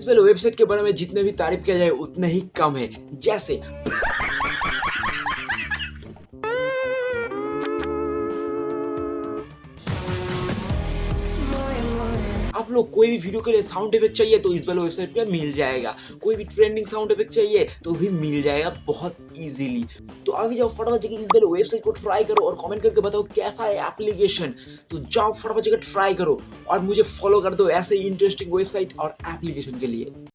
इस वाले वेबसाइट के बारे में जितने भी तारीफ किया जाए उतने ही कम है। जैसे आप लोग कोई भी वीडियो के लिए साउंड इफेक्ट चाहिए तो इस वाले वेबसाइट पे मिल जाएगा, कोई भी ट्रेंडिंग साउंड इफेक्ट चाहिए तो भी मिल जाएगा बहुत इजीली। तो आगे जाओ फटाफट जाके इस वाले वेबसाइट को ट्राई करो और कमेंट करके बताओ कैसा है एप्लीकेशन। तो जाओ फटाफट जाके ट्राई करो और मुझे फॉलो कर दो ऐसे इंटरेस्टिंग वेबसाइट और एप्लीकेशन के लिए।